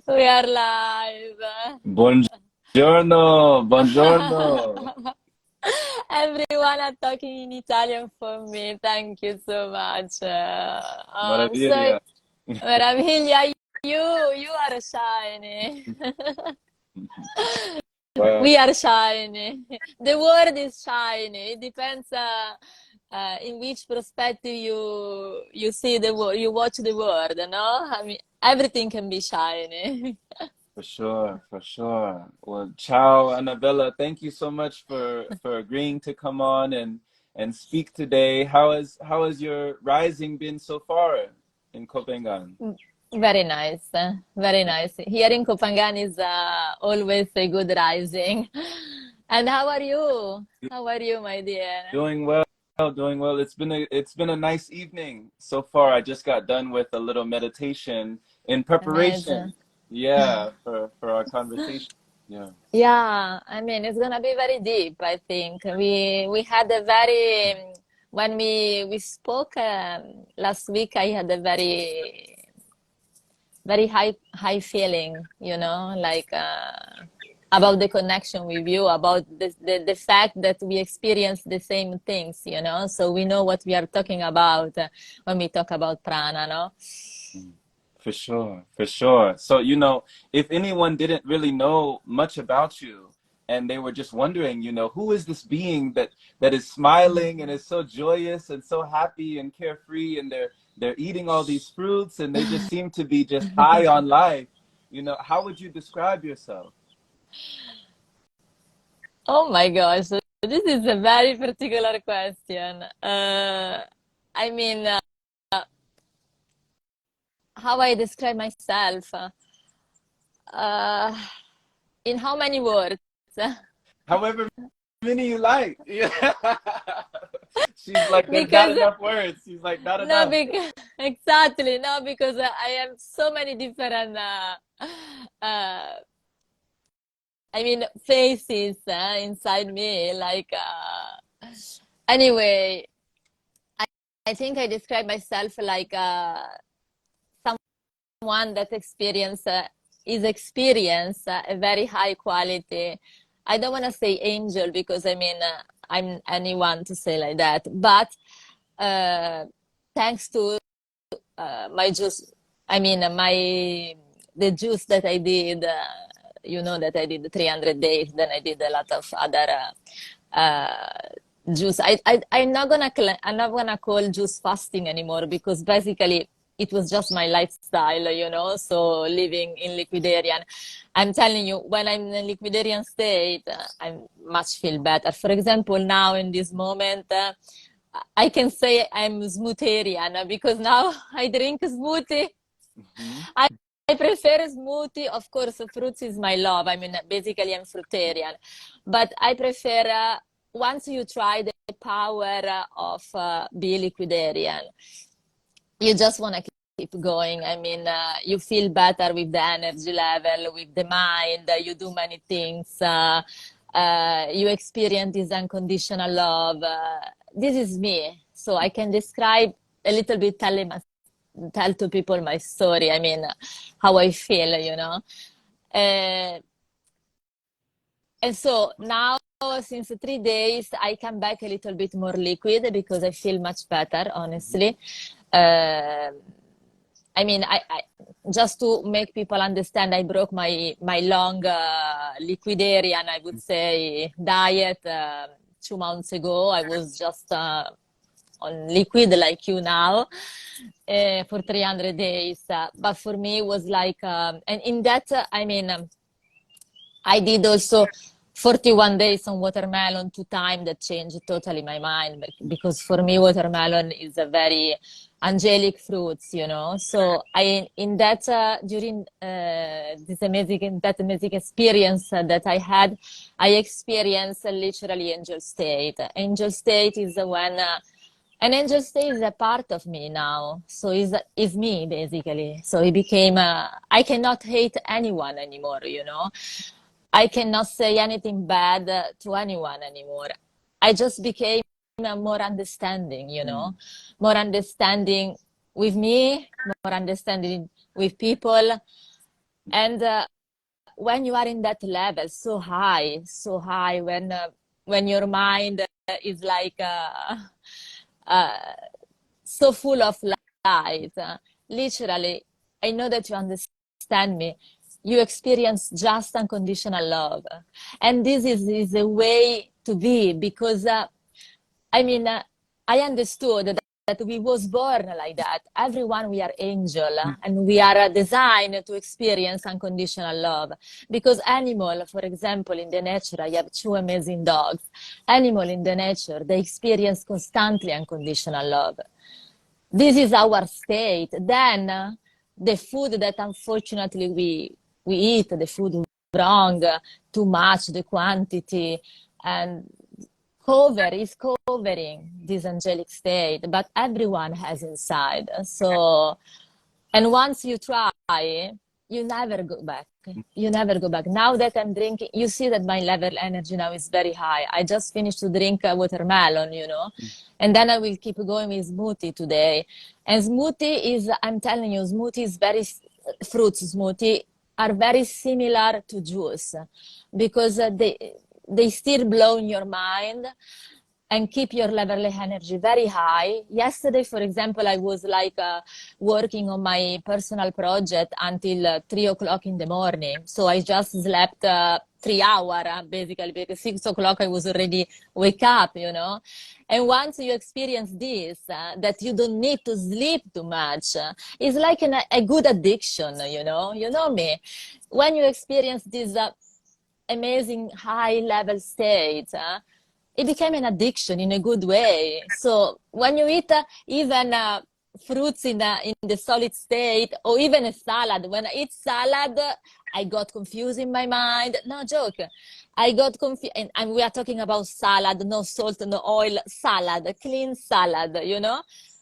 We are live. Buongiorno, buongiorno. Everyone are talking in Italian for me. Thank you so much. I'm so Maraviglia. meraviglia. You are shiny. Well, We are shiny. The world is shiny. It depends in which perspective you see the world, you watch the world, no? I mean, everything can be shiny. for sure, for sure. Well, ciao, Annabella. Thank you so much for agreeing to come on and speak today. How has your rising been so far in Copenhagen? Very nice. Very nice. Here in Copenhagen is always a good rising. And how are you? How are you, my dear? Doing well, doing well. It's been a nice evening so far. I just got done with a little meditation in preparation. Amazing. Yeah, for our conversation. Yeah. Yeah, I mean, it's gonna be very deep, I think. We had a very when we spoke last week, I had a very high feeling, like about the connection with you, about the fact that we experience the same things, so we know what we are talking about when we talk about prana, no? For sure, for sure. So, if anyone didn't really know much about you and they were just wondering, who is this being that is smiling and is so joyous and so happy and carefree, and they're eating all these fruits and they just seem to be just high on life, how would you describe yourself? Oh my gosh, this is a very particular question. I mean, how I describe myself? Uh, in how many words? However many you like. Yeah. She's like, there's not Because enough words. She's like, not no, enough. because exactly no, because I have so many different. Uh, I mean, faces inside me. Like anyway, I, I think I describe myself like someone that experience a very high quality. I don't want to say angel because I mean I'm anyone to say like that, but uh, thanks to my juice, I mean the juice that I did, that I did 300 days, then I did a lot of other juice. I'm not gonna call juice fasting anymore because basically it was just my lifestyle, so living in liquidarian. I'm telling you, when I'm in a liquidarian state, I much feel better. For example, now in this moment, I can say I'm smootharian because now I drink smoothie. Mhm. I, I prefer smoothie. Of course, fruits is my love. I mean, basically, I'm fruitarian. But I prefer, once you try the power of be liquidarian, you just want to keep going. I mean, you feel better with the energy level, with the mind. You do many things. You experience this unconditional love. This is me. So I can describe a little bit, tell to people my story. I mean, how I feel, Uh, and so now, since 3 days, I come back a little bit more liquid because I feel much better, honestly. Uh, I mean, just to make people understand, I broke my long liquidarian, I would say, diet 2 months ago. I was just on liquid like you now for 300 days. But for me, it was like, and in that, I mean, I did also 41 days on watermelon 2 times that changed totally my mind because for me watermelon is a very angelic fruits, So I in that during that amazing experience that I had, I experienced literally angel state. Angel state is when an angel state is a part of me now, so is me basically. So it became I cannot hate anyone anymore, I cannot say anything bad to anyone anymore. I just became more understanding, Mm. more understanding with me, more understanding with people. And when you are in that level so high, when your mind is like uh, so full of light, literally, I know that you understand me. You experience just unconditional love, and this is a way to be because I mean, I understood that we was born like that. Everyone, we are angel, and we are designed to experience unconditional love. Because animal, for example, in the nature, I have two amazing dogs. Animal in the nature, they experience constantly unconditional love. This is our state. Then the food that unfortunately we eat, the food wrong, too much, the quantity, and is covering this angelic state, but everyone has inside. So, and once you try, you never go back. You never go back. Now that I'm drinking, you see that my level energy now is very high. I just finished to drink a watermelon, you know, and then I will keep going with smoothie today. And smoothie is, I'm telling you, smoothie is very, fruit smoothie are very similar to juice because they still blow in your mind and keep your level of energy very high. Yesterday, for example, I was like working on my personal project until 3 o'clock in the morning. So I just slept 3 hours basically because 6 o'clock I was already wake up, you know. And once you experience this, that you don't need to sleep too much, it's like a good addiction, you know. You know me. When you experience this amazing high level state, it became an addiction in a good way. So when you eat even fruits in the solid state or even a salad, when I eat salad, I got confused in my mind. No joke. I got confused. And we are talking about salad, no salt, no oil, salad, clean salad, you know?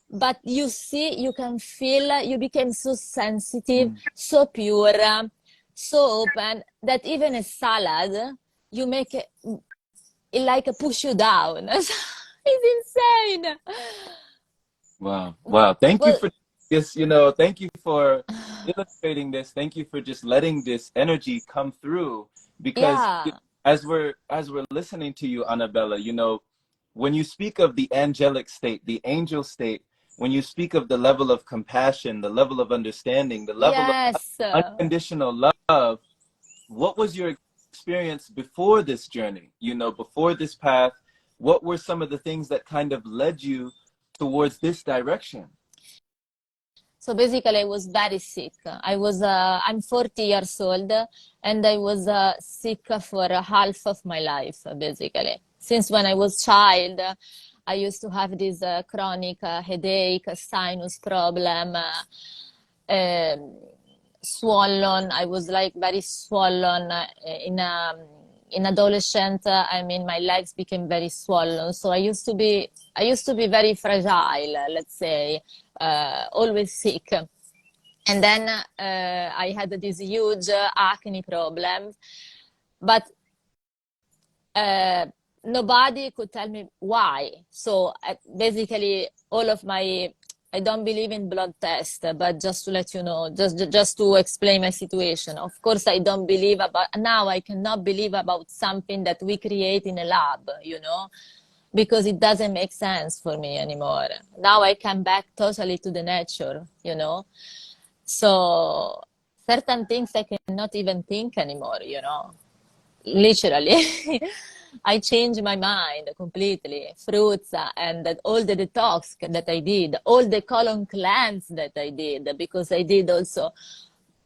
But you see, you can feel, you became so sensitive, so pure, so open that even a salad, you make it like push you down. It's insane. Wow. Wow. Thank you Well, for this, you know, thank you for illustrating this. Thank you for just letting this energy come through because yeah, as we're listening to you, Annabella, you know, when you speak of the angelic state, the angel state, when you speak of the level of compassion, the level of understanding, the level of yes. unconditional love, what was your experience before this journey? You know, before this path, what were some of the things that kind of led you towards this direction? So basically, I was very sick. I'm 40 years old, and I was sick for half of my life, basically. Since when I was child, I used to have this chronic headache, sinus problem, um, swollen. I was like very swollen in adolescent. I mean, my legs became very swollen. So I used to be very fragile, let's say, always sick. And then I had this huge acne problem, but uh, nobody could tell me why. So basically, all of my I don't believe in blood test, but just to let you know, just to explain my situation. Of course, I don't believe about now. I cannot believe about something that we create in a lab, you know, because it doesn't make sense for me anymore. Now I come back totally to the nature, you know. So certain things I cannot even think anymore, you know, literally. I changed my mind completely. Fruits and all the detox that I did, all the colon cleanse that I did, because I did also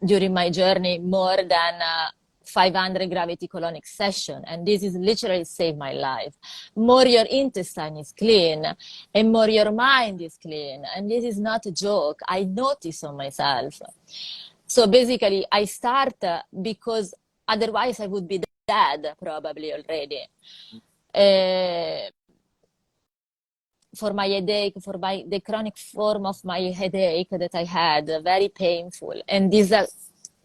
during my journey more than 500 gravity colonic session, and this is literally saved my life. More your intestine is clean, and more your mind is clean, and this is not a joke. I notice on myself. So basically, I start because otherwise I would be dead probably already. Uh, for my headache, for the chronic form of my headache that I had, very painful, and this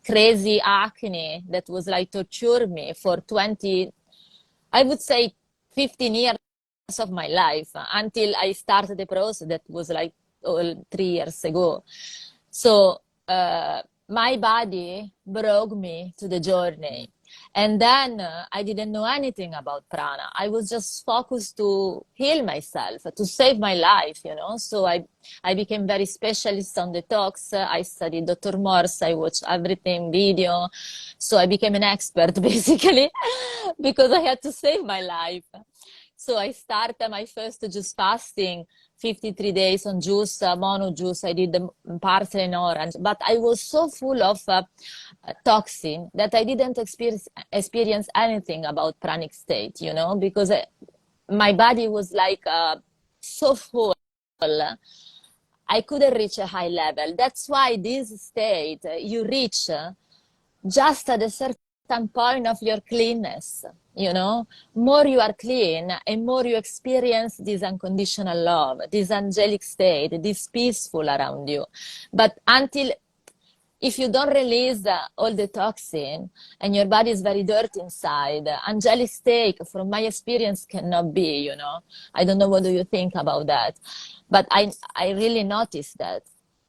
crazy acne that was like torture me for 20, I would say 15 years of my life until I started the process that was like 3 years ago. So my body broke me to the journey. And then I didn't know anything about prana. I was just focused to heal myself, to save my life, you know. So I became very specialist on detox. I studied Dr. Morse. I watched everything video. So I became an expert basically because I had to save my life. So I started my first juice fasting, 53 days on juice, mono juice. I did the parsley and orange, but I was so full of toxin that I didn't experience anything about pranic state, you know, because my body was like so full. I couldn't reach a high level. That's why this state you reach just at a certain point of your cleanness, you know. More you are clean and more you experience this unconditional love, this angelic state, this peaceful around you. But until if you don't release all the toxin and your body is very dirty inside, angelic state, from my experience, cannot be, you know. I don't know what do you think about that, but I really noticed that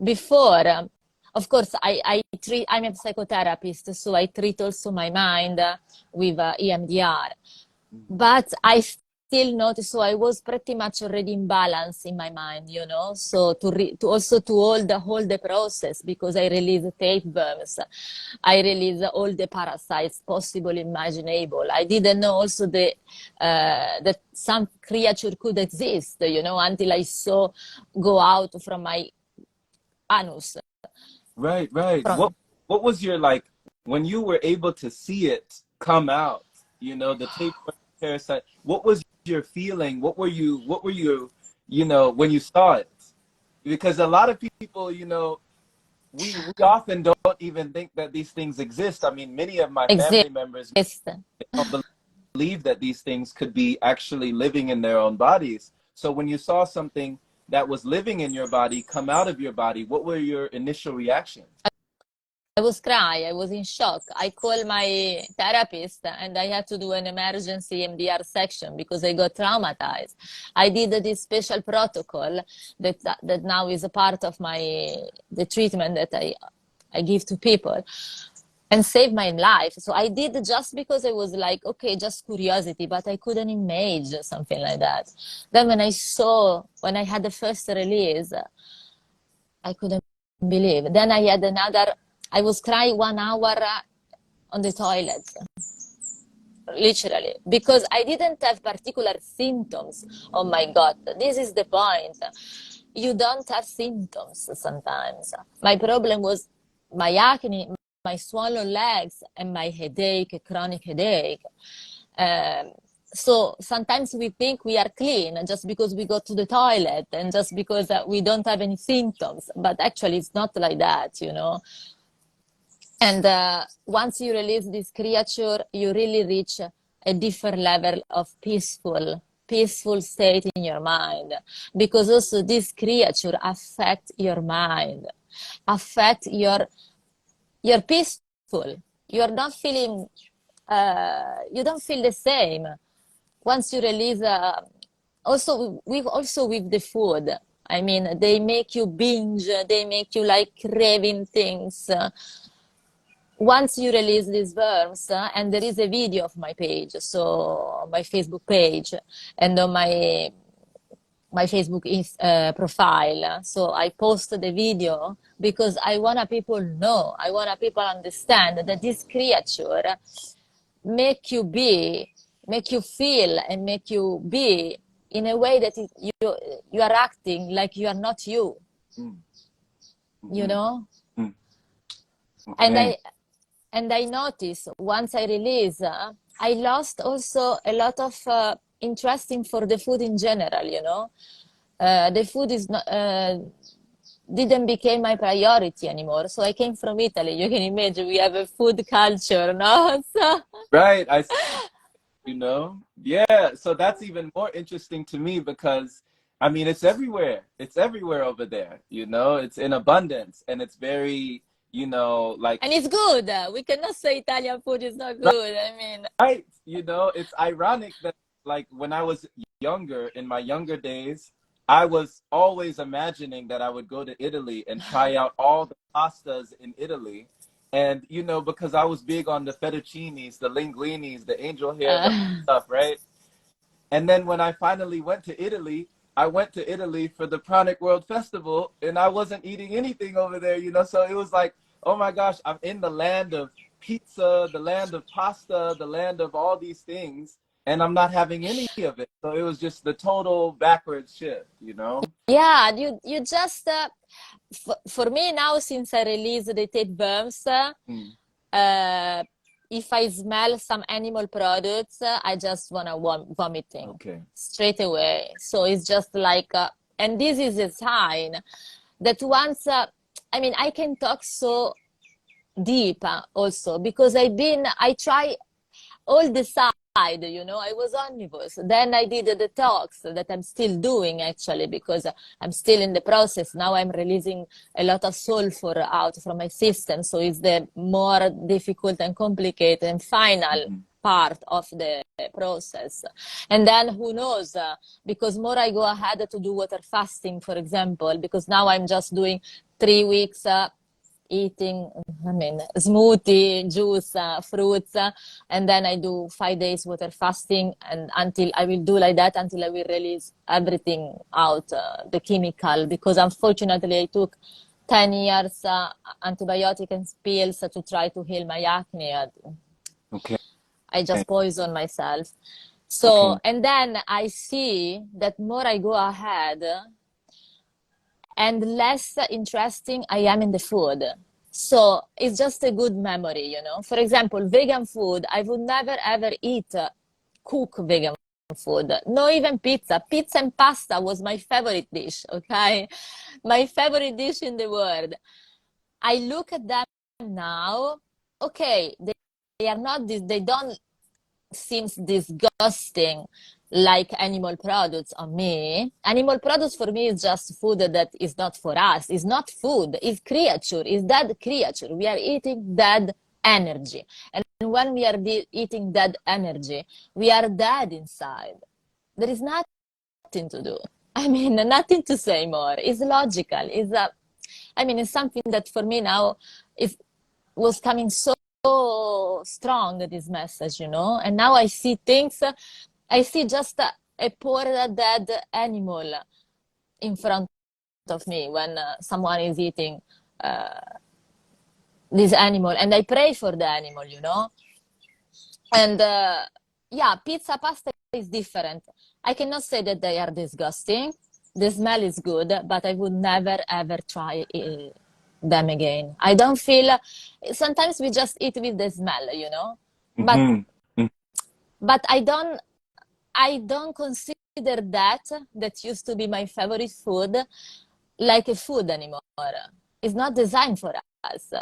before. Of course, I'm a psychotherapist, so I treat also my mind with EMDR. But I still notice, so I was pretty much already in balance in my mind, you know. So to also to hold the process, because I release tapeworms, I release all the parasites possible, imaginable. I didn't know also that some creature could exist, you know, until I saw go out from my anus. Right, right. From What was your, like, when you were able to see it come out, you know, the tapeworm parasite, what was your feeling? What were you, you know, when you saw it? Because a lot of people, you know, we often don't even think that these things exist. I mean, many of my exist. family members don't believe that these things could be actually living in their own bodies. So when you saw something that was living in your body come out of your body, what were your initial reactions? I was crying. I was in shock. I called my therapist and I had to do an emergency MDR section because I got traumatized. I did this special protocol that now is a part of the treatment that I give to people and saved my life. So I did just because I was like, okay, just curiosity, but I couldn't imagine something like that. Then when I had the first release, I couldn't believe. Then I had another. I was crying 1 hour on the toilet, literally, because I didn't have particular symptoms. Oh my God, this is the point. You don't have symptoms sometimes. My problem was my acne, my swollen legs, and my headache, chronic headache. Um, so sometimes we think we are clean just because we go to the toilet and just because we don't have any symptoms. But actually, it's not like that, you know. And once you release this creature, you really reach a different level of peaceful state in your mind. Because also this creature affect your mind, affect your peaceful. You're not feeling, you don't feel the same. Once you release, also with the food. I mean, they make you binge, they make you like craving things. Once you release these worms, and there is a video of my page, so my Facebook page, and on my Facebook profile. So I post the video because I want people know, I want people understand that this creature make you be, make you feel, and make you be in a way that you are acting like you are not you, Mm. you Mm-hmm. know. Mm. And Okay. I noticed once I release, I lost also a lot of interesting for the food in general, you know. The food is not, didn't become my priority anymore. So I came from Italy. You can imagine we have a food culture, no? So Right. You know? Yeah. So that's even more interesting to me because, I mean, it's everywhere. It's everywhere over there. You know, it's in abundance and it's very, you know, like, and it's good. We cannot say Italian food is not good. I mean, right. You know, it's ironic that, like, when I was younger, in my younger days, I was always imagining that I would go to Italy and try out all the pastas in Italy. And, you know, because I was big on the fettuccinis, the linguinis, the angel hair, the Uh, stuff, right? And then when I finally went to Italy, I went to Italy for the Pranic World Festival and I wasn't eating anything over there, you know? So it was like, oh my gosh, I'm in the land of pizza, the land of pasta, the land of all these things, and I'm not having any of it. So it was just the total backwards shift, you know? yeah, you just for me now, since I released the tape worms, Mm, uh, if I smell some animal products, I just wanna vomiting okay. straight away. So it's just like, and this is a sign that once, I mean, I can talk so deep also because I try all the side, you know. I was omnivores, then I did the detox that I'm still doing actually, because I'm still in the process now. I'm releasing a lot of sulfur out from my system, so it's the more difficult and complicated and final Hmm. part of the process. And then who knows, because more I go ahead to do water fasting, for example, because now I'm just doing 3 weeks eating, I mean, smoothie, juice, fruits, and then I do 5 days water fasting, and until I will do like that until I will release everything out, the chemical, because unfortunately I took 10 years antibiotic and pills to try to heal my acne. Okay. I just poison myself. So, Okay. and then I see that more I go ahead, and less interesting I am in the food. So it's just a good memory, you know. For example, vegan food, I would never ever eat cook vegan food. No, even pizza. Pizza and pasta was my favorite dish, okay? My favorite dish in the world. I look at them now, okay, they are not this, they don't seems disgusting like animal products on me. Animal products for me is just food that is not for us. It's not food. It's creature. It's dead creature. We are eating dead energy. And when we are eating dead energy, we are dead inside. There is nothing to do. I mean, nothing to say more. It's logical. I mean, it's something that for me now is was coming so strong, this message, you know. And now I see things, I see just a poor dead animal in front of me when someone is eating uh, this animal, and I pray for the animal, you know. And yeah, pizza, pasta is different. I cannot say that they are disgusting. The smell is good, but I would never ever try them again. I don't feel. Sometimes we just eat with the smell, you know. But Hmm. but I don't consider that used to be my favorite food like a food anymore. It's not designed for us.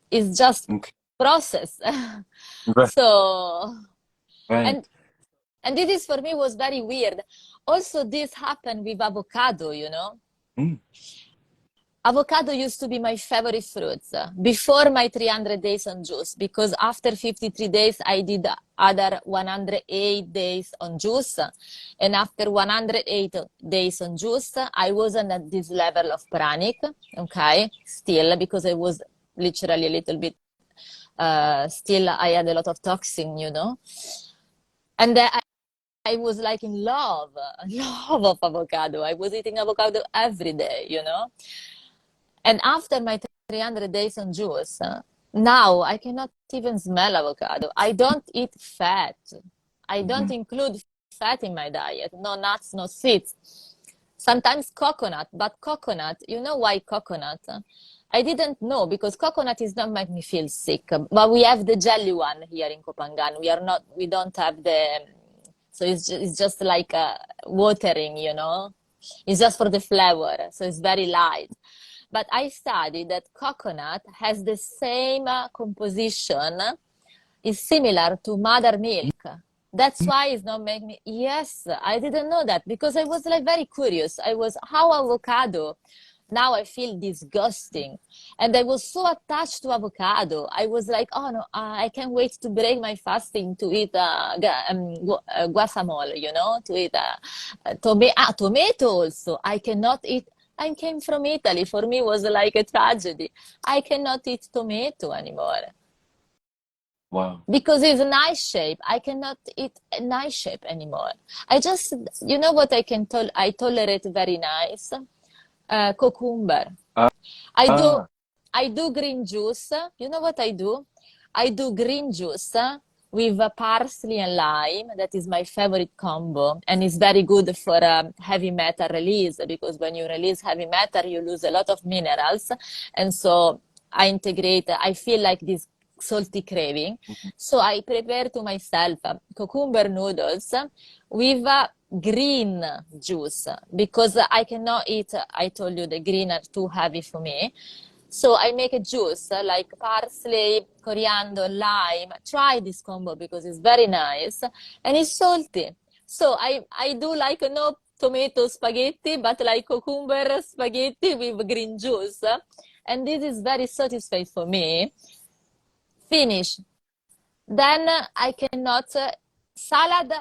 It's just Okay. process. Right. So Right. and and this is for me was very weird. Also, this happened with avocado, you know. Mm. Avocado used to be my favorite fruits before my 300 days on juice, because after 53 days I did other 108 days on juice, and after 108 days on juice I wasn't at this level of pranic, okay, still, because I was literally a little bit still I had a lot of toxin, you know. And I was like in love, love of avocado. I was eating avocado every day, you know. And after my 300 days on juice, now I cannot even smell avocado. I don't eat fat. I don't Hmm. include fat in my diet. No nuts, no seeds. Sometimes coconut, but coconut, you know why coconut? I didn't know, because coconut is not make me feel sick. But we have the jelly one here in Kopangan. We don't have the, so it's just like watering, you know? It's just for the flavor. So it's very light. But I studied that coconut has the same composition, is similar to mother milk. That's why it's not making me. Yes, I didn't know that, because I was like very curious. I was how avocado. Now I feel disgusting. And I was so attached to avocado. I was like, oh no, I can't wait to break my fasting to eat guacamole, you know, to eat tomato also. I cannot eat. I came from Italy. For me, it was like a tragedy. I cannot eat tomato anymore Wow. because it's a nice shape. I cannot eat a nice shape anymore. I just, you know what I can I tolerate very nice? Cucumber. Ah, I do ah. I do green juice. You know what I do? I do green juice with parsley and lime. That is my favorite combo, and it's very good for heavy metal release because when you release heavy metal, you lose a lot of minerals, and so I integrate. I feel like this salty craving, Mhm. so I prepare to myself cucumber noodles with green juice because I cannot eat. I told you the green are too heavy for me. So I make a juice like parsley, coriander, lime. Try this combo because it's very nice and it's salty. So I do like no tomato spaghetti, but like cucumber spaghetti with green juice. And this is very satisfying for me. Finish. Then I cannot salad.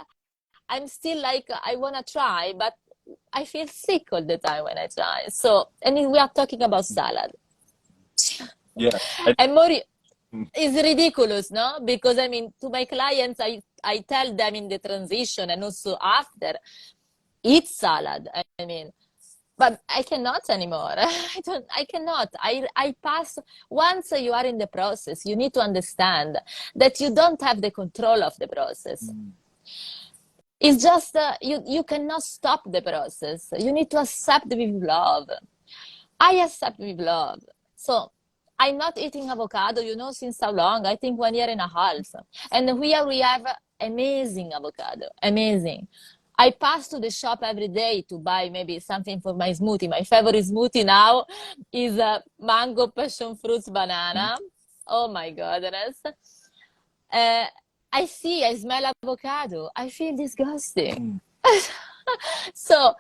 I'm still like I wanna try, but I feel sick all the time when I try. So, and we are talking about salad. Yeah. I, And more, mm, it's ridiculous, no? Because I mean, to my clients, I tell them in the transition and also after, eat salad. I mean, but I cannot anymore. I cannot. I pass. Once you are in the process, you need to understand that you don't have the control of the process. mm, It's just you cannot stop the process. You need to accept with love. I accept with love. So I'm not eating avocado, you know, since how long? I think 1 year and a half. And here we have amazing avocado, amazing. I pass to the shop every day to buy maybe something for my smoothie. My favorite smoothie now is mango, passion fruits, mm, banana. Oh my goodness. I smell avocado. I feel disgusting. mm, So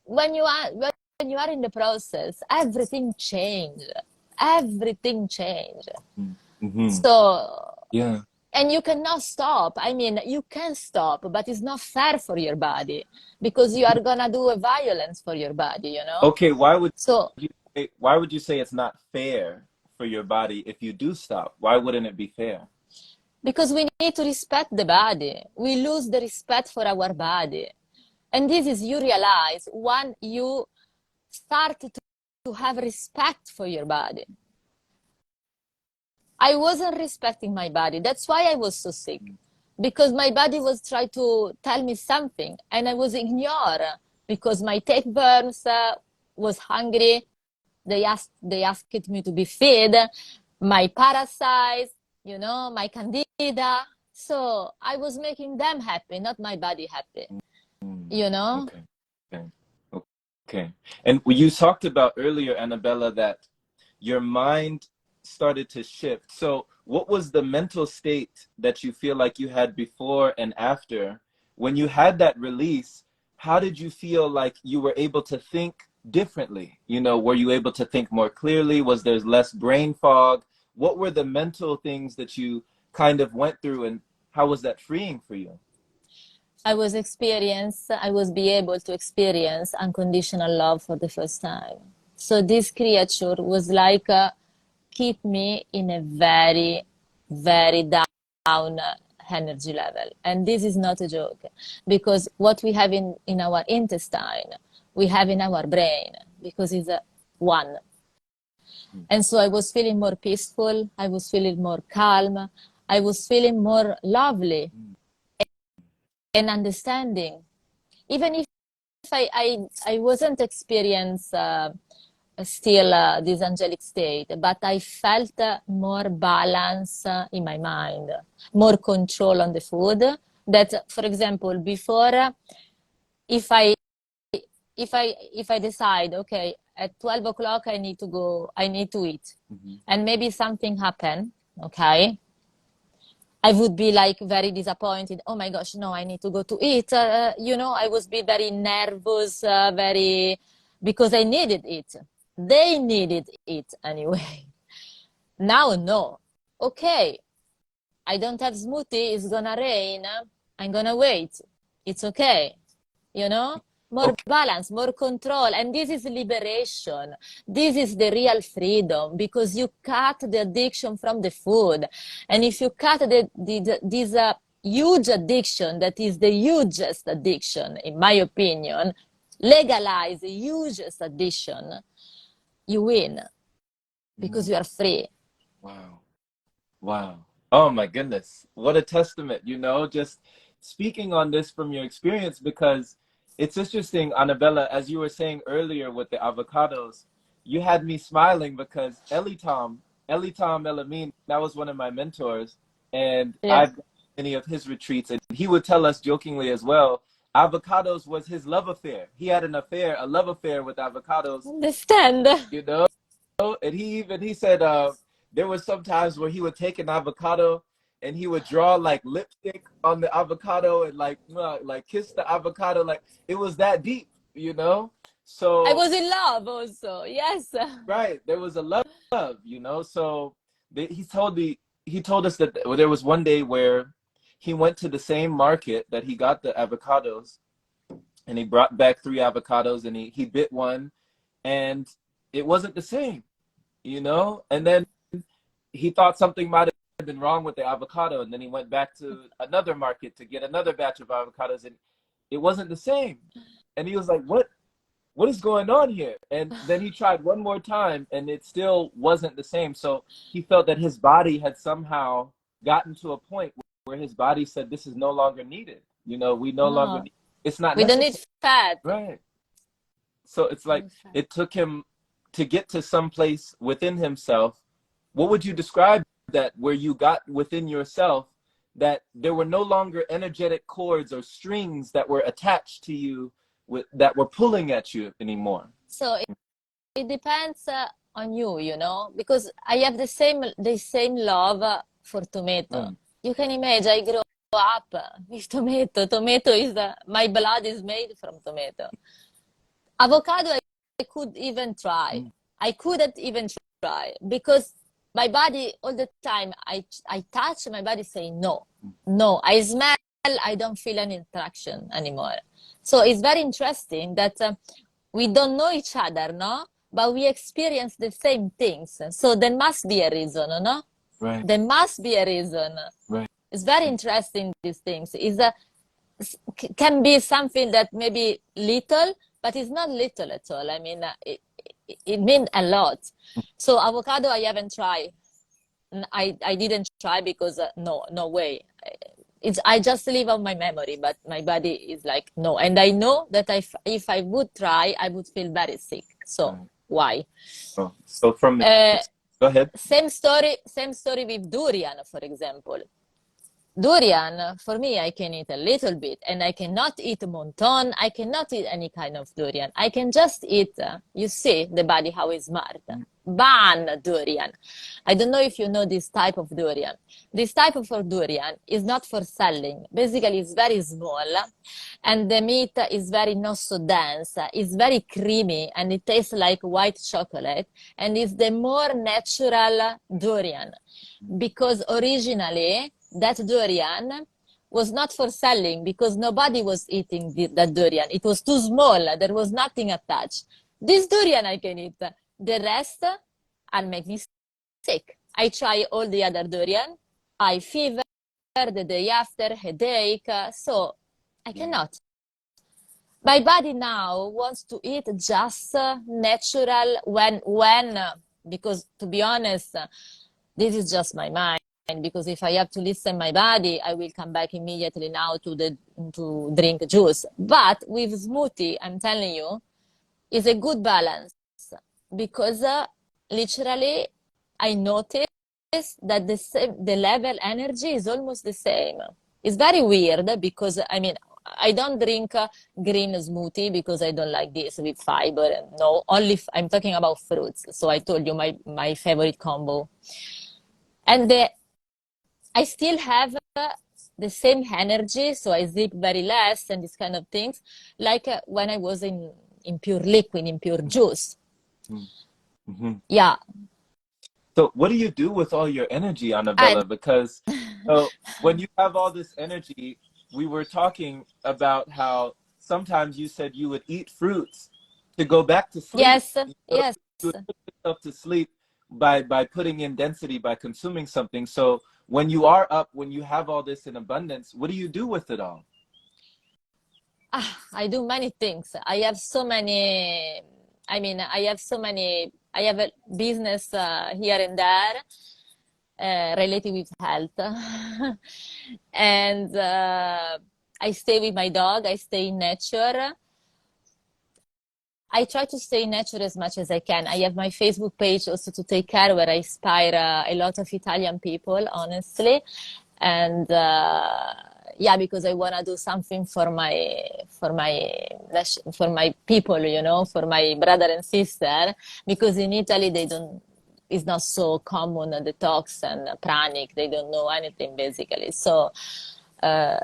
when you are in the process, everything change. mm, mhm. So Yeah. and you cannot stop. I mean, you can stop, but it's not fair for your body because you are gonna do a violence for your body, you know. Okay, So why would you say it's not fair for your body if you do stop? Why wouldn't it be fair? because we need to respect the body, we lose the respect for our body, and this is you realize when you start to have respect for your body. I wasn't respecting my body. That's why I was so sick. Because my body was trying to tell me something and I was ignored because my tapeworms was hungry. They asked me to be fed. My parasites, you know, my candida. So I was making them happy, not my body happy, Mm, you know? okay. Okay. Okay. And you talked about earlier, Annabella, that your mind started to shift. So, what was the mental state that you feel like you had before and after? When you had that release, how did you feel like you were able to think differently? You know, were you able to think more clearly? Was there less brain fog? What were the mental things that you kind of went through, and how was that freeing for you? I was be able to experience unconditional love for the first time. So this creature was like keep me in a very, very down energy level. And this is not a joke because what we have in our intestine, we have in our brain because it's one. Mm, And so I was feeling more peaceful. I was feeling more calm. I was feeling more lovely mm, and understanding. Even if I wasn't experience still this angelic state, but I felt more balance in my mind, more control on the food. That, for example, before, if I if I decide, okay, at 12 o'clock I need to go, I need to eat, mhm, and maybe something happen, okay, I would be like very disappointed. Oh my gosh, no, I need to go to eat. You know, I would be very nervous, very. because I needed it. They needed it anyway. Now, no. Okay, I don't have smoothie, it's gonna rain. I'm gonna wait. It's okay. You know? More Okay. balance, more control. And this is liberation. This is the real freedom because you cut the addiction from the food. And if you cut this huge addiction, that is the hugest addiction, in my opinion, legalize the hugest addiction, you win because you are free. Wow. Wow. Oh my goodness. What a testament, just speaking on this from your experience, because it's interesting, Annabella, as you were saying earlier with the avocados, you had me smiling because Eli Tom Elamine, that was one of my mentors, and Yeah. I've been to many of his retreats, and he would tell us jokingly as well, avocados was his love affair. He had a love affair with avocados, Understand? you know? And he said there was some times where he would take an avocado and he would draw like lipstick on the avocado and like kiss the avocado, like it was that deep. I So was in love also. Yes. right, there was a love. So he told us that there was one day where he went to the same market that he got the avocados, and he brought back 3 avocados, and he bit one, and it wasn't the same. And then he thought something might have been wrong with the avocado, and then he went back to another market to get another batch of avocados, and it wasn't the same. And he was like, what is going on here? And then he tried one more time, and it still wasn't the same. So he felt that his body had somehow gotten to a point where his body said, this is no longer needed. We no longer No, need, it's not we don't need necessary. fat. Right. So it's like it took him to get to some place within himself. What would you describe that, where you got within yourself, that there were no longer energetic cords or strings that were attached to you that were pulling at you anymore? So it depends on because I have the same love for tomato. Right. You can imagine I grew up with tomato. Tomato is my blood is made from tomato. Avocado, I could even try. Mm. I couldn't even try because my body all the time I touch my body say no, no. I smell, I don't feel any attraction anymore. So it's very interesting that we don't know each other, no? But we experience the same things. So there must be a reason, no? Right. There must be a reason. Right. It's very interesting, these things. Can be something that maybe little, but it's not little at all. I mean, it means a lot. So avocado, I haven't tried. I didn't try because no way. I just live on my memory, but my body is like no. And I know that if I would try, I would feel very sick. So Right. why? Oh, so from Uh, go ahead. Same story with durian, for example. Durian, for me, I can eat a little bit, and I cannot eat monton. I cannot eat any kind of durian. I can just eat, you see, the body how is smart. Ban durian. I don't know if you know this type of durian. This type of durian is not for selling. Basically, it's very small, and the meat is very not so dense. It's very creamy, and it tastes like white chocolate, and it's the more natural durian because originally that durian was not for selling because nobody was eating that durian. It was too small. There was nothing attached. This durian I can eat. The rest will make me sick. I try all the other durian. I fever the day after, headache. So I cannot. My body now wants to eat just natural because to be honest, this is just my mind. Because if I have to listen my body, I will come back immediately now to drink juice. But with smoothie, I'm telling you, is a good balance because literally I notice that the level energy is almost the same. It's very weird because I mean I don't drink green smoothie because I don't like this with fiber. No, only I'm talking about fruits. So I told you my favorite combo, and I still have the same energy, so I sleep very less and these kind of things, like when I was in pure liquid, in pure juice. Mm-hmm. Yeah. So what do you do with all your energy, I, Annabella? Because when you have all this energy, we were talking about how sometimes you said you would eat fruits to go back to sleep. yes, You know, yes. you would put yourself to sleep by putting in density, by consuming something. So when you are up, when you have all this in abundance, what do you do with it all? I do many things. I have so many. I mean, I have so many. I have a business here and there related with health, and I stay with my dog. I stay in nature. I try to stay in nature as much as I can. I have my Facebook page also to take care, where I inspire a lot of Italian people, honestly, and yeah, because I want to do something for my people, you know, for my brother and sister, because in Italy they don't. It's not so common detox and pranic. They don't know anything basically. So uh,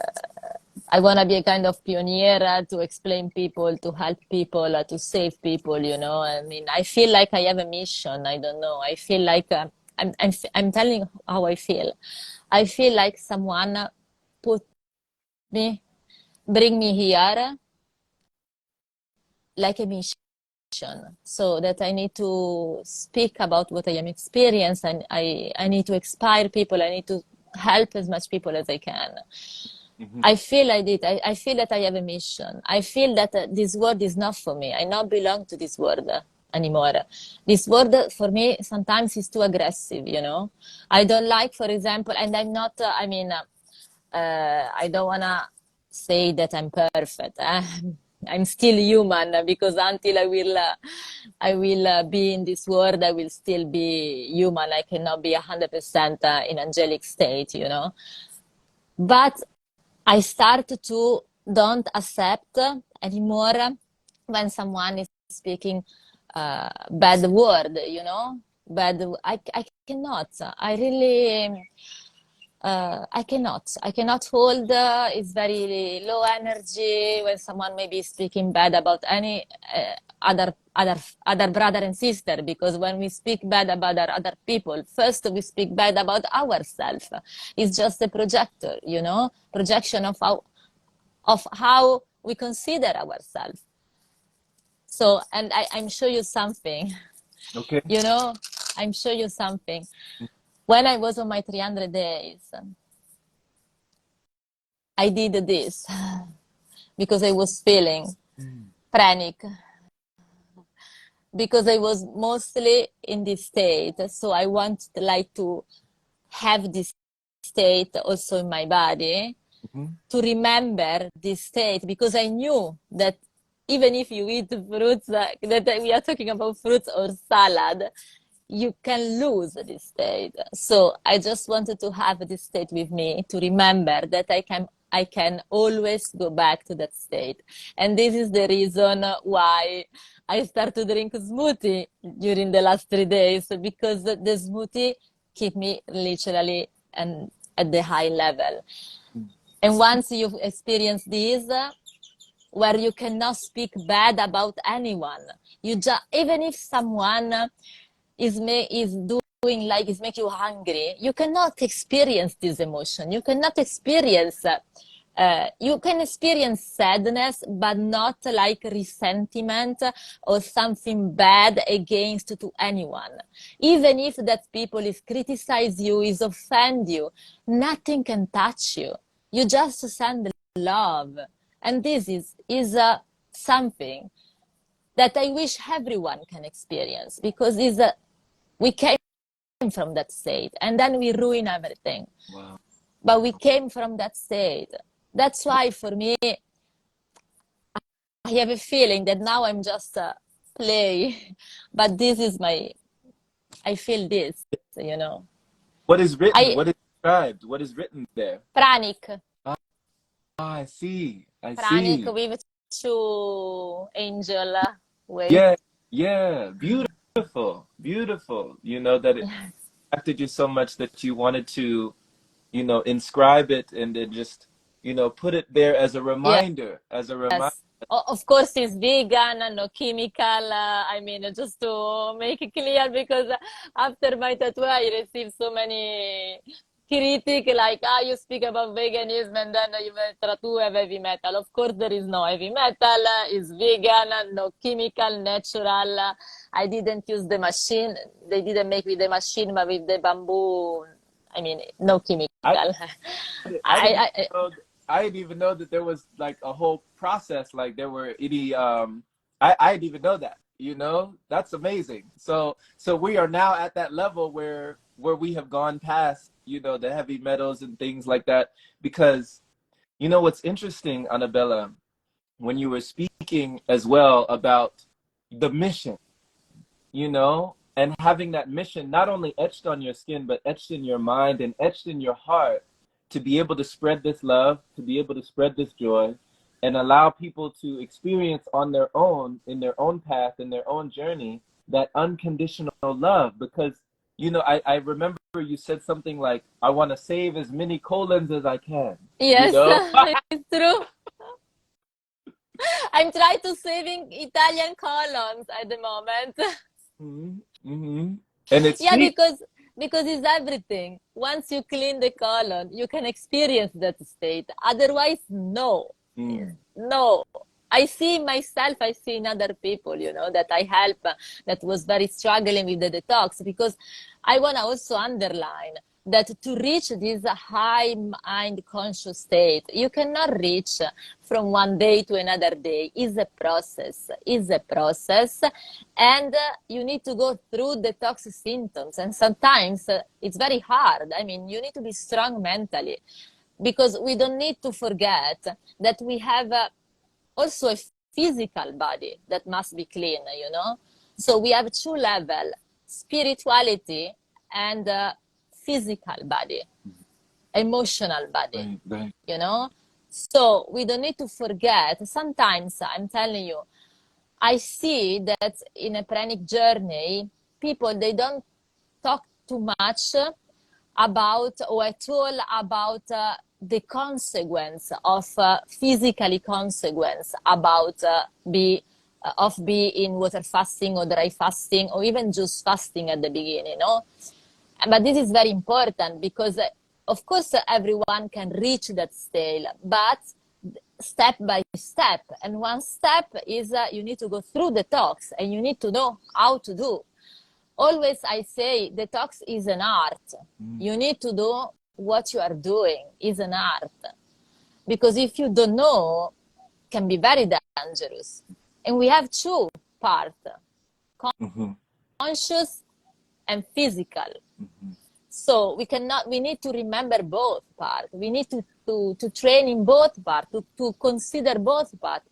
I want to be a kind of pioneer to explain people, to help people, to save people, you know. I mean, I feel like I have a mission. I don't know. I feel like I'm telling how I feel. I feel like someone put me, bring me here like a mission. So that I need to speak about what I am experiencing, and I need to inspire people. I need to help as much people as I can. Mm-hmm. I feel I did. I feel that I have a mission. I feel that this world is not for me. I not belong to this world anymore. This world for me sometimes is too aggressive, you know. I don't like, for example, and I'm not, I don't want to say that I'm perfect. I'm still human because until I will be in this world, I will still be human. I cannot be 100% in angelic state, you know. But I start to don't accept anymore when someone is speaking bad word, you know, bad. I cannot. I really. I cannot hold. It's very low energy when someone may be speaking bad about any other brother and sister. Because when we speak bad about other people, first we speak bad about ourselves. It's just a projector, you know, projection of how we consider ourselves. So, and I'm show you something, Okay. you know, I'm show you something. When I was on my 300 days, I did this because I was feeling panic, because I was mostly in this state. So I wanted like to have this state also in my body, Mm-hmm. to remember this state, because I knew that even if you eat fruits, that we are talking about fruits or salad, you can lose this state. So I just wanted to have this state with me, to remember that I can always go back to that state. And this is the reason why I start to drink smoothie during the last 3 days, because the smoothie keep me literally and at the high level. And once you've experienced this, where you cannot speak bad about anyone, you just, even if someone is doing like is make you hungry, you cannot experience this emotion. You cannot experience. You can experience sadness, but not like resentment or something bad against to anyone. Even if that people is criticize you, is offend you, nothing can touch you. You just send love, and this is something that I wish everyone can experience, because we came from that state and then we ruin everything. Wow. But we came from that state. That's why for me, I have a feeling that now I'm just play, but this is I feel this, you know. What is written? I What is described? What is written there? Pranic, Ah, I see. I Pranic see. with two angel. Wait. Yeah, yeah. Beautiful. Beautiful. You know, that it affected you so much that you wanted to, inscribe it and then just, put it there as a Yes, reminder, as a reminder Of course, it's vegan, no chemical. I mean, just to make it clear, because after my tattoo, I received so many critic like, ah, you speak about veganism and then you tattoo have heavy metal. Of course, there is no heavy metal. It's vegan, no chemical, natural. I didn't use the machine. They didn't make with the machine, but with the bamboo. I mean, no chemical. I I didn't I know I didn't even know that there was like a whole process. Like there were any I didn't even know that. You know, that's amazing. So we are now at that level where we have gone past, you know, the heavy metals and things like that. Because you know what's interesting, Annabella, when you were speaking as well about the mission, you know, and having that mission not only etched on your skin, but etched in your mind and etched in your heart to be able to spread this love, to be able to spread this joy, and allow people to experience on their own, in their own path, in their own journey, that unconditional love. Because, you know, I remember you said something like, I want to save as many colons as I can, you yes, know? it's true. I'm trying to saving Italian colons at the moment. Mhm, mhm. And it Yeah, speaks. because it's everything. Once you clean the colon, you can experience that state. Otherwise, no. Mm, No. I see myself, I see in other people, that I help that was very struggling with the detox, because I want to also underline that to reach this high mind conscious state, you cannot reach from one day to another day. Is a process, and you need to go through detox symptoms, and sometimes it's very hard. I mean, you need to be strong mentally, because we don't need to forget that we have also a physical body that must be clean. So we have two levels: spirituality and physical body, emotional body, right, right. you know? So we don't need to forget. Sometimes I'm telling you, I see that in a pranic journey, people, they don't talk too much about, or at all about, the consequence of physically consequence about be in water fasting or dry fasting or even just fasting at the beginning, no? But this is very important because, of course, everyone can reach that state, but step by step. And one step is you need to go through the talks and you need to know how to do. Always I say detox is an art. Mm, You need to do what you are doing is an art. Because if you don't know, it can be very dangerous. And we have two parts, mhm, conscious and physical. mhm, So we need to remember both parts. We need to train in both parts, to consider both parts.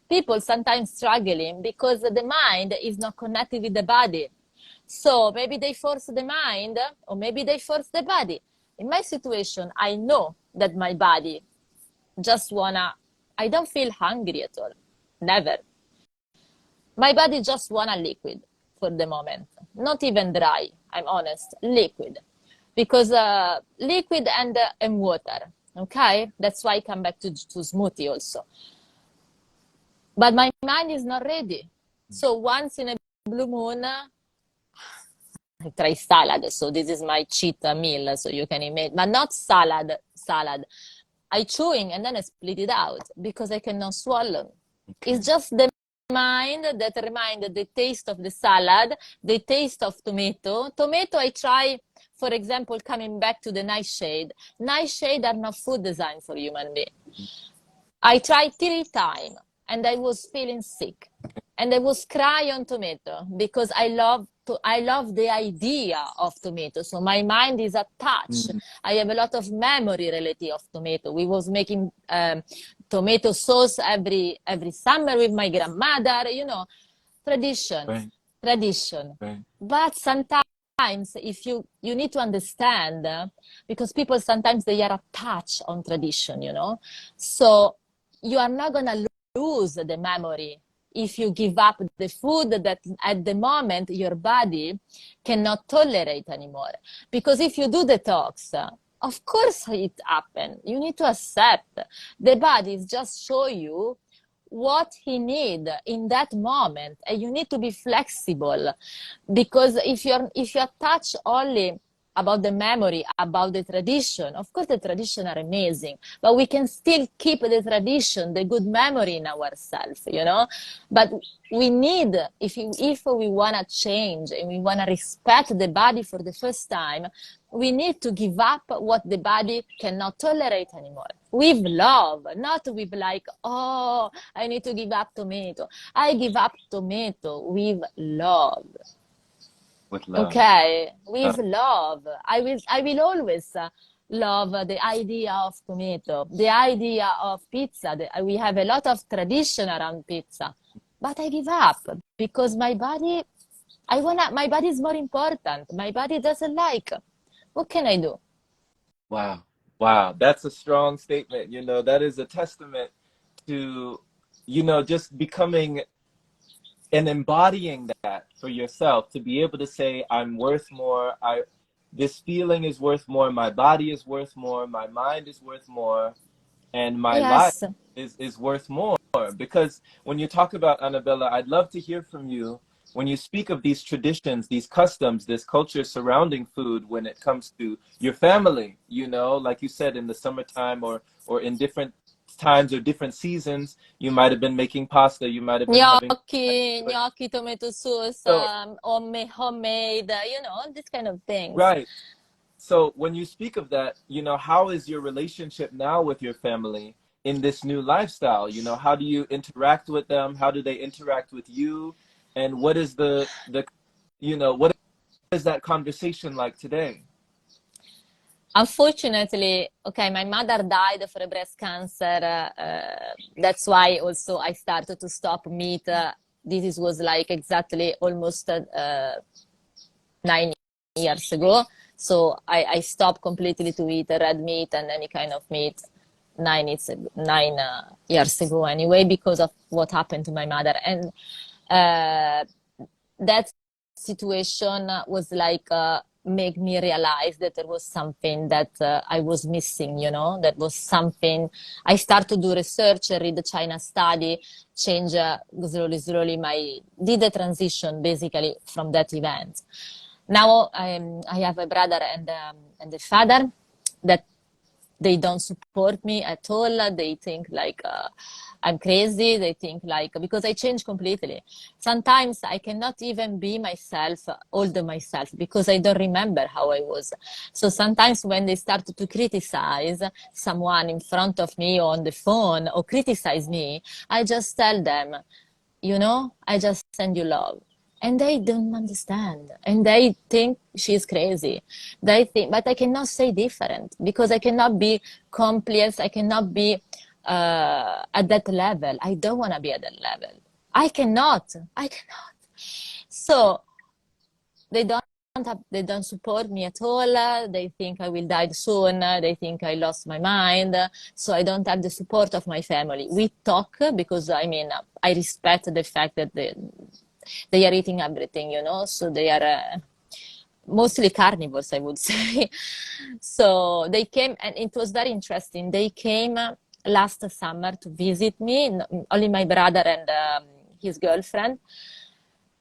People sometimes struggling because the mind is not connected with the body. So maybe they force the mind, or maybe they force the body. In my situation, I know that my body just I don't feel hungry at all. Never. My body just wanna liquid for the moment. Not even dry, I'm honest. Liquid. Because liquid and water. Okay? That's why I come back to smoothie also. But my mind is not ready. So once in a blue moon, I try salad. So this is my cheat meal. So you can imagine, but not salad. I chewing and then I split it out because I cannot swallow. okay. It's just the mind that remind the taste of the salad, the taste of tomato. Tomato, I try, for example, coming back to the nightshade. Nightshade are not food designed for human being. I tried 3 times and I was feeling sick. And I was crying on tomato because I love the idea of tomato. So my mind is attached. Mm, I have a lot of memory related of tomato. We was making tomato sauce every summer with my grandmother, tradition, right, tradition. right. But sometimes if you need to understand, because people sometimes they are attached on tradition. So you are not gonna lose the memory if you give up the food that at the moment your body cannot tolerate anymore. Because if you do detox, of course it happens. You need to accept. The body is just show you what he need in that moment, and you need to be flexible, because if you attach only about the memory, about the tradition, of course the tradition are amazing, but we can still keep the tradition, the good memory in ourselves, you know. But we need, if we want to change and we want to respect the body for the first time, we need to give up what the body cannot tolerate anymore, with love, not with like, oh, I need to give up tomato. I give up tomato with love. With love. Okay, with love. I will always love the idea of tomato, the idea of pizza. We have a lot of tradition around pizza, but I give up because my body is more important. My body doesn't like. What can I do? Wow. Wow. That's a strong statement. You know, that is a testament to, you know, just becoming and embodying that for yourself, to be able to say, I'm worth more. This feeling is worth more. My body is worth more. My mind is worth more. And my life Yes. is worth more. Because when you talk about Annabella, I'd love to hear from you when you speak of these traditions, these customs, this culture surrounding food when it comes to your family, you know, like you said, in the summertime or in different times or different seasons, you might have been making pasta, you might have been having Gnocchi, tomato sauce, so homemade, these kind of things. right. So when you speak of that, you know, how is your relationship now with your family in this new lifestyle? You know, how do you interact with them? How do they interact with you? And what is what is that conversation like today? Unfortunately, okay, my mother died for a breast cancer. That's why also I started to stop meat. Was like exactly almost 9 years ago. So I stopped completely to eat red meat and any kind of meat 9 years ago anyway, because of what happened to my mother. And uh, that situation was like make me realize that there was something that I was missing, that was something. I started to do research, read the China study, change slowly did the transition basically from that event. Now I have a brother and a father that they don't support me at all. They think like I'm crazy. They think like, because I change completely. Sometimes I cannot even be myself, older myself, because I don't remember how I was. So sometimes when they start to criticize someone in front of me or on the phone or criticize me, I just tell them, I just send you love. And they don't understand. And they think she's crazy. They think, but I cannot say different because I cannot be compliant. I cannot be at that level. I don't want to be at that level. I cannot. I cannot. So they don't support me at all. They think I will die soon. They think I lost my mind. So I don't have the support of my family. We talk because I respect the fact that they are eating everything, so they are mostly carnivores, I would say. So they came, and it was very interesting. They came last summer to visit me, only my brother and his girlfriend.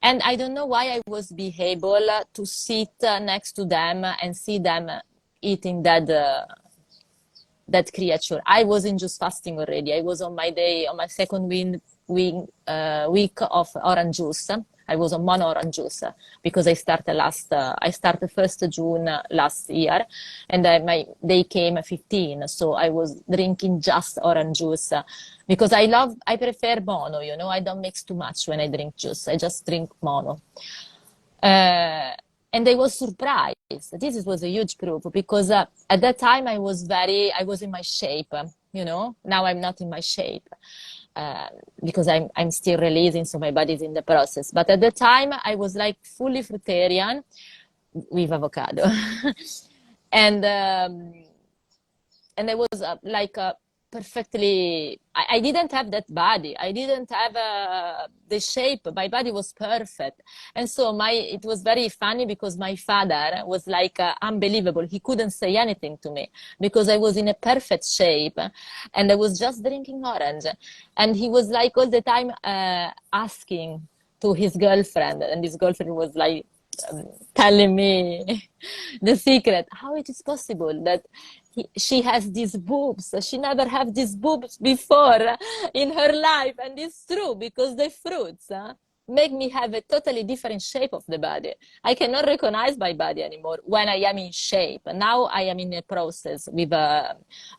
And I don't know why I was be able to sit next to them and see them eating that creature. I wasn't just fasting already. I was on my second week of orange juice. I was on mono orange juice because I started 1st June last year, and they came 15. So I was drinking just orange juice because I prefer mono, I don't mix too much when I drink juice. I just drink mono. Uh, and they were surprised. This was a huge proof because at that time I was in my shape, Now I'm not in my shape because I'm still releasing, so my body's in the process. But at the time I was like fully fruitarian with avocado, and and I was perfectly, I didn't have that body. I didn't have the shape. My body was perfect. And so it was very funny because my father was like unbelievable. He couldn't say anything to me because I was in a perfect shape and I was just drinking orange. And he was like all the time asking to his girlfriend, and his girlfriend was like telling me the secret, how it is possible that she has these boobs. She never had these boobs before in her life. And it's true because the fruits make me have a totally different shape of the body. I cannot recognize my body anymore when I am in shape. Now I am in a process with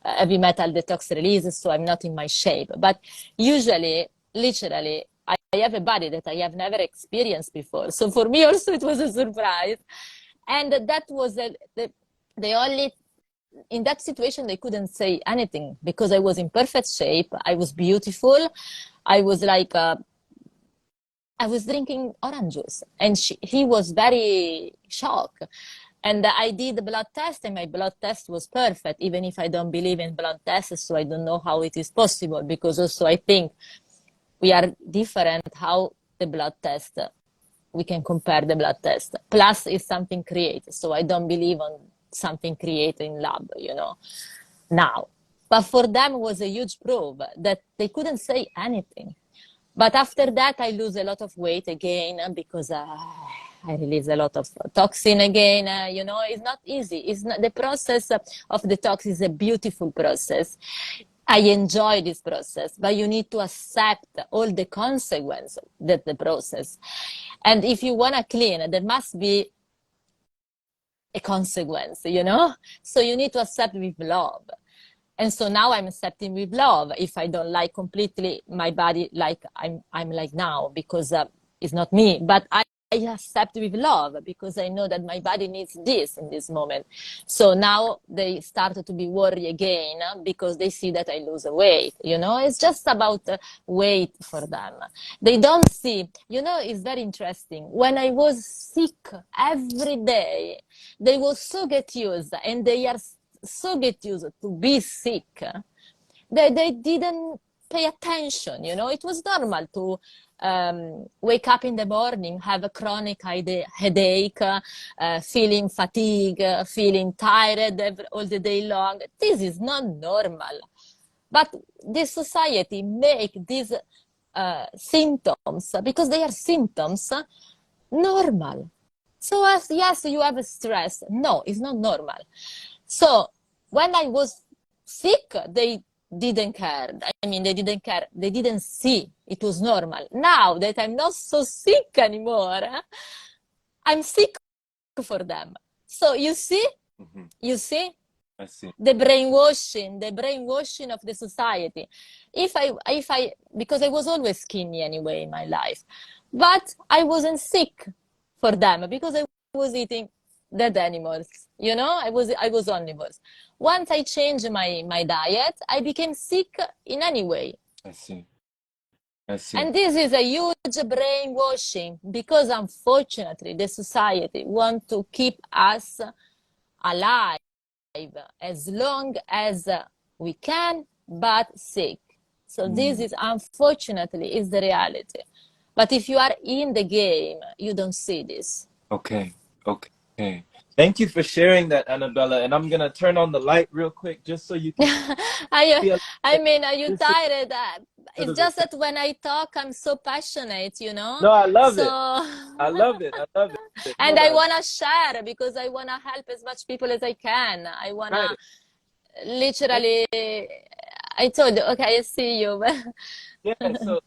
heavy metal detox release, so I'm not in my shape. But usually, literally, I have a body that I have never experienced before. So for me also it was a surprise. And that was the only, in that situation they couldn't say anything because I was in perfect shape. I was beautiful. I was like, I was drinking orange juice, and he was very shocked. And I did the blood test, and my blood test was perfect, even if I don't believe in blood tests, so I don't know how it is possible, because also I think we are different how the blood test, we can compare the blood test. Plus is something created, so I don't believe on something created in lab, now. But for them it was a huge proof that they couldn't say anything. But after that, I lose a lot of weight again because I release a lot of toxin again. It's not easy. It's not, the process of detox is a beautiful process. I enjoy this process, but you need to accept all the consequences that the process. And if you want to clean, there must be a consequence, So you need to accept with love. And so now I'm accepting with love if I don't like completely my body like I'm like now, because it's not me. But I accept with love because I know that my body needs this in this moment. So now they start to be worried again because they see that I lose weight. It's just about weight for them. They don't see, it's very interesting. When I was sick every day, they will so get used, and they are so get used to be sick that they didn't pay attention. It was normal to wake up in the morning, have a chronic headache, feeling fatigue, feeling tired all the day long. This is not normal. But the society make these symptoms, because they are symptoms, normal. So yes, you have stress. No, it's not normal. So when I was sick, they didn't care. I mean, they didn't care. They didn't see it was normal. Now that I'm not so sick anymore, I'm sick for them. So you see, you see, I see. the brainwashing of the society. If I, because I was always skinny anyway in my life, but I wasn't sick for them because I was eating dead animals. I was omnivores. Once I changed my diet, I became sick in any way. I see. I see. And this is a huge brainwashing because unfortunately the society want to keep us alive as long as we can, but sick. So this is, unfortunately, is the reality. But if you are in the game, you don't see this. Okay. Okay. Thank you for sharing that, Annabella. And I'm gonna turn on the light real quick just so you can see I mean, are you just a tired? It's little bit. just that when I talk, I'm so passionate, No, I love So, it. I love it. I love it. and Hold I on. want to share because I want to help as much people as I can. I want to Right. literally, I told you, okay, I see you. Yeah, so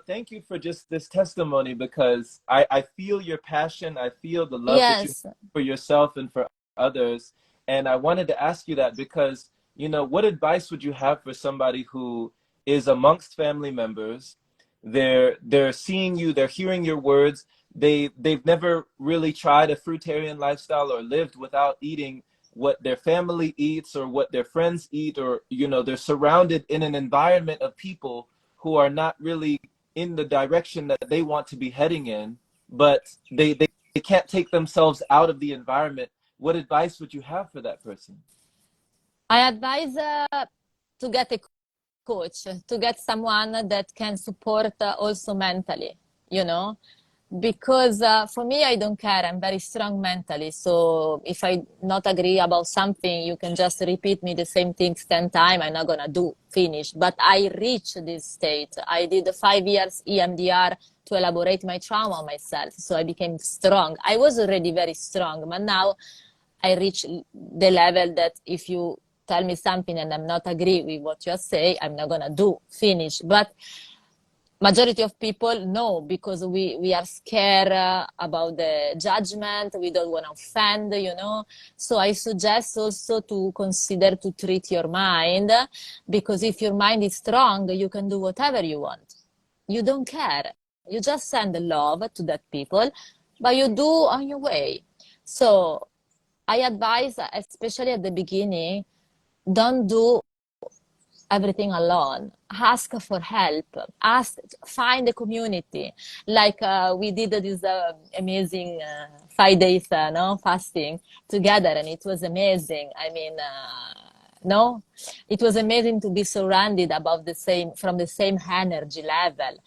thank you for just this testimony, because I feel your passion. I feel the love that you have Yes. for yourself and for others. And I wanted to ask you that because, what advice would you have for somebody who is amongst family members? They're seeing you, they're hearing your words. They've never really tried a fruitarian lifestyle or lived without eating what their family eats or what their friends eat, or they're surrounded in an environment of people who are not really in the direction that they want to be heading in, but they can't take themselves out of the environment. What advice would you have for that person? I advise to get a coach, to get someone that can support also mentally, you know, because for me, I don't care. I'm very strong mentally. So if I not agree about something, you can just repeat me the same things 10 times. I'm not gonna do finish. But I reached this state. I did 5 years EMDR to elaborate my trauma myself. So I became strong. I was already very strong, but now I reach the level that if you tell me something and I'm not agree with what you say, I'm not gonna do finish. But majority of people no, because we are scared about the judgment. We don't want to offend, you know. So I suggest also to consider to treat your mind, because if your mind is strong, you can do whatever you want. You don't care. You just send love to that people, but you do on your way. So I advise, especially at the beginning, don't do everything alone. Ask for help. Ask, find a community. Like we did this amazing 5 days, no fasting together, and it was amazing. I mean, no, it was amazing to be surrounded about the same from the same energy level,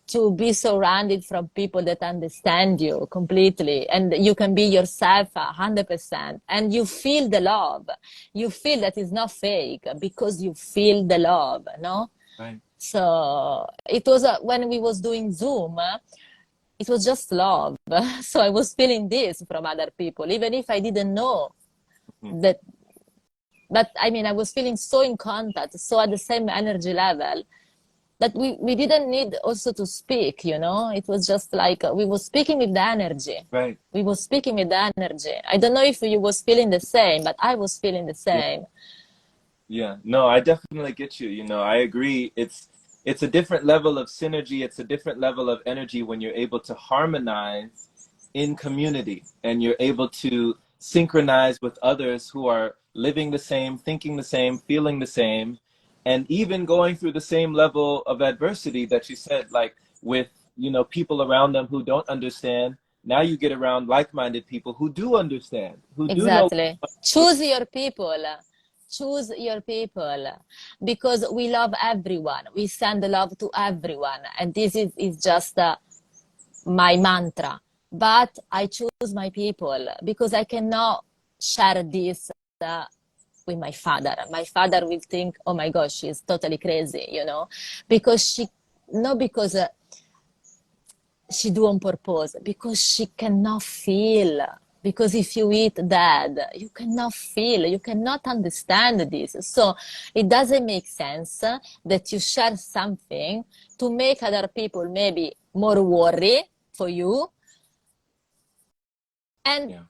to be surrounded from people that understand you completely, and you can be yourself 100%, and you feel the love. You feel that it's not fake because you feel the love, no? Right. So it was when we was doing Zoom, it was just love. So I was feeling this from other people, even if I didn't know Mhm. that. But I mean, I was feeling so in contact, so at the same energy level, that we didn't need also to speak, you know. It was just like we were speaking with the energy. Right. We were speaking with the energy. I don't know if you was feeling the same, but I was feeling the Yeah. same. Yeah. No, I definitely get you. You know, I agree. It's a different level of synergy. It's a different level of energy when you're able to harmonize in community and you're able to synchronize with others who are living the same, thinking the same, feeling the same, and even going through the same level of adversity that you said, like with, you know, people around them who don't understand. Now you get around like-minded people who do understand, who do know. Exactly. Choose your people. Choose your people, because we love everyone. We send love to everyone. And this is just my mantra. But I choose my people because I cannot share this uh, with my father. My father will think, oh my gosh, she's totally crazy, you know, because she, not because she do on purpose, because she cannot feel. Because if you eat dead, you cannot feel, you cannot understand this. So it doesn't make sense that you share something to make other people maybe more worry for you and Yeah.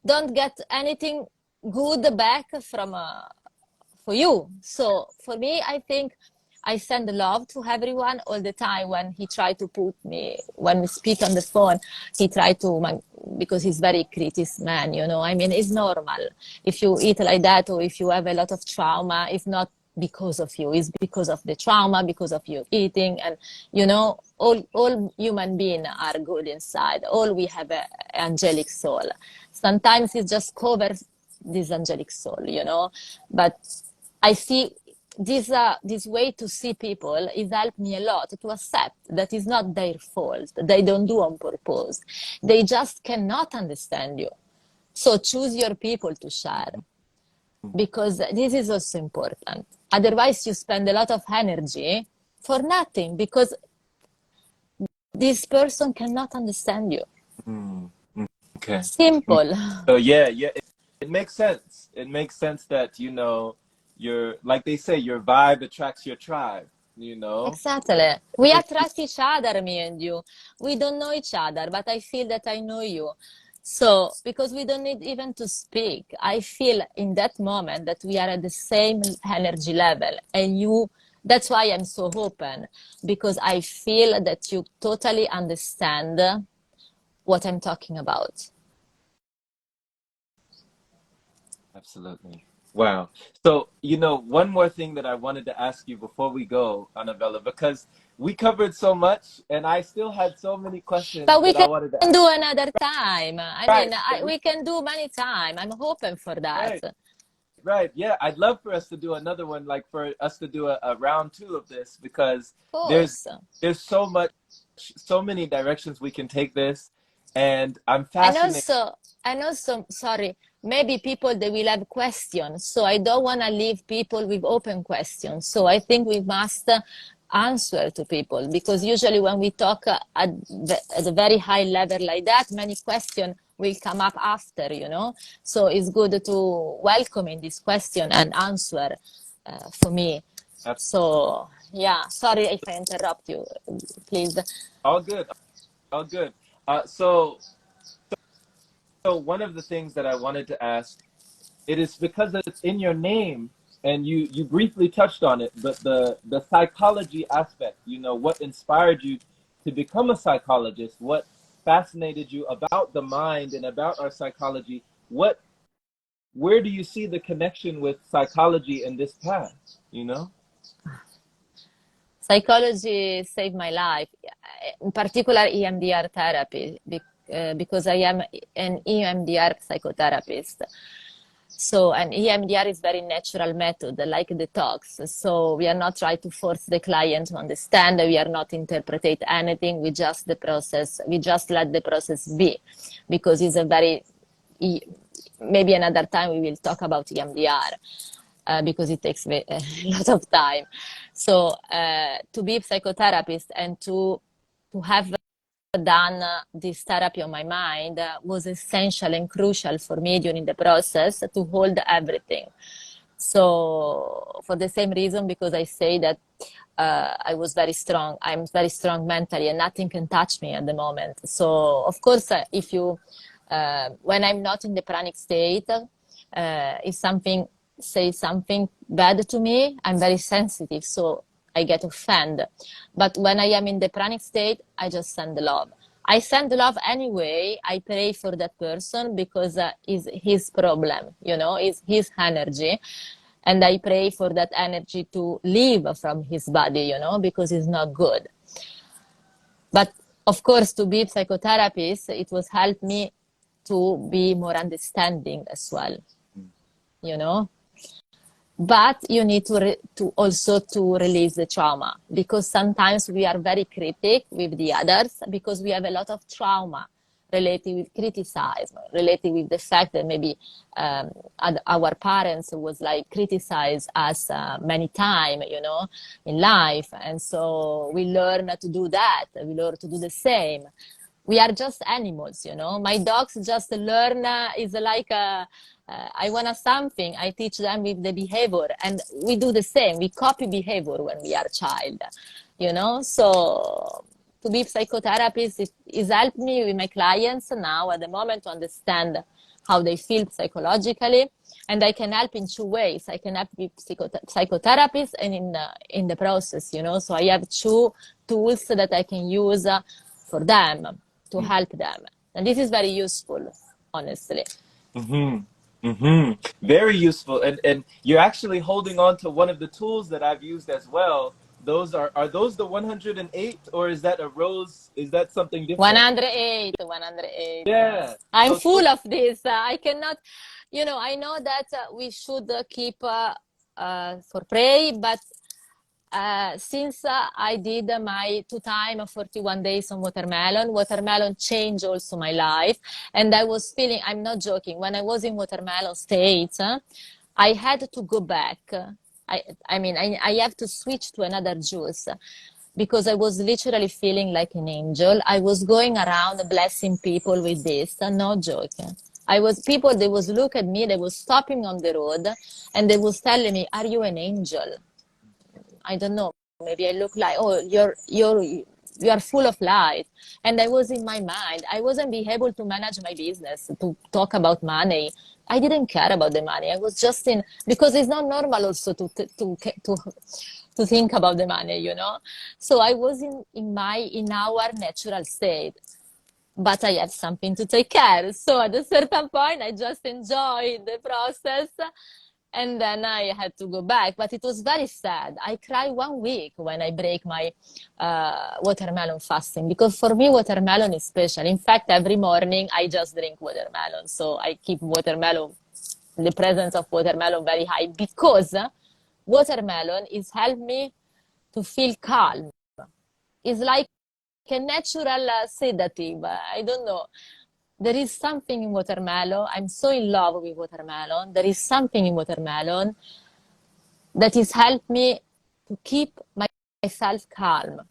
don't get anything good back from for you. So for me, I think I send love to everyone all the time. When he tried to put me, when we speak on the phone, he tried to, because he's very critical man, you know. I mean, it's normal. If you eat like that, or if you have a lot of trauma, it's not because of you, it's because of the trauma, because of you eating. And, you know, all human beings are good inside. All we have a angelic soul. Sometimes it just covers this angelic soul, you know. But I see this way to see people is helped me a lot to accept that it's not their fault. They don't do on purpose. They just cannot understand you. So choose your people to share, because this is also important. Otherwise, you spend a lot of energy for nothing, because this person cannot understand you. Mm. Okay. Mm. Simple. So yeah, yeah, it makes sense. It makes sense that, you know, your, like they say, your vibe attracts your tribe, you know. Exactly. We attract each other, me and you. We don't know each other, but I feel that I know you. So, because we don't need even to speak, I feel in that moment that we are at the same energy level. And you, that's why I'm so open, because I feel that you totally understand what I'm talking about. Absolutely. Wow. So, you know, one more thing that I wanted to ask you before we go, Annabella, because we covered so much and I still had so many questions But we that I can wanted to ask. do another time. I Right. mean, Yeah, we can do many time. I'm open for that. right. right. Yeah, I'd love for us to do another one, like for us to do a round two of this, because Of there's course. there's so much, so many directions we can take this, and I'm And fascinated. also, and also, sorry, maybe people they will have questions. So I don't want to leave people with open questions. So I think we must answer to people because usually when we talk at a very high level like that, many questions will come up after, you know. So it's good to welcome in this question and answer for me. So yeah, sorry if I interrupt you, please. All good, all good. So one of the things that I wanted to ask, it is because it's in your name, and you briefly touched on it, but the psychology aspect, what inspired you to become a psychologist, what fascinated you about the mind and about our psychology, where do you see the connection with psychology in this path, Psychology saved my life, in particular EMDR therapy, because I am an EMDR psychotherapist. So, an EMDR is very natural method, like detox. So we are not trying to force the client to understand. We are not interpret anything. We just the process. We just let the process be, because it's a very maybe another time we will talk about EMDR because it takes a lot of time. So to be a psychotherapist and to have done this therapy on my mind was essential and crucial for me during the process to hold everything. So for the same reason, because I say that I was very strong, I'm very strong mentally and nothing can touch me at the moment. So of course, if you, when I'm not in the pranic state, if something says something bad to me, I'm very sensitive. So I get offended. But when I am in the pranic state, I just send love. I send love anyway. I pray for that person because it's his problem, you know, it's his energy. And I pray for that energy to leave from his body, you know, because it's not good. But of course, to be a psychotherapist, it was helped me to be more understanding as well, you know. But you need to also to release the trauma, because sometimes we are very critic with the others because we have a lot of trauma related with criticism, related with the fact that maybe our parents was like criticized us many times, you know, in life. And so we learn to do that. We learn to do the same. We are just animals, you know. My dogs just learn, is like I want something, I teach them with the behavior, and we do the same. We copy behavior when we are child, you know. So to be psychotherapist is helped me with my clients now at the moment to understand how they feel psychologically, and I can help in two ways. I can help with psychotherapists and in the process, you know. So I have two tools that I can use for them to help them, and this is very useful, honestly. Mm-hmm. Mm-hmm. Very useful. And you're actually holding on to one of the tools that I've used as well. Those are those the 108, or is that a rose? Is that something different? 108, 108. Yeah. I'm So full of this. I cannot, you know, I know that we should keep for pray, but since I did my 2 time 41 days on watermelon changed also my life. And I was feeling, I'm not joking, when I was in watermelon state, I had to go back. I mean, I have to switch to another juice because I was literally feeling like an angel. I was going around blessing people with this, no joking. I was people, they was look at me, they was stopping on the road and they was telling me, are you an angel? I don't know, maybe I look like, oh, you are full of light. And I was in my mind. I wasn't be able to manage my business, to talk about money. I didn't care about the money. I was just in, because it's not normal also to think about the money, you know? So I was in our natural state, but I have something to take care. So at a certain point, I just enjoyed the process. And then I had to go back, but it was very sad. I cried 1 week when I break my watermelon fasting, because for me, watermelon is special. In fact, every morning I just drink watermelon. So I keep watermelon the presence of watermelon very high because watermelon is help me to feel calm. It's like a natural sedative. I don't know. There is something in watermelon. I'm so in love with watermelon. There is something in watermelon that is helped me to keep myself calm,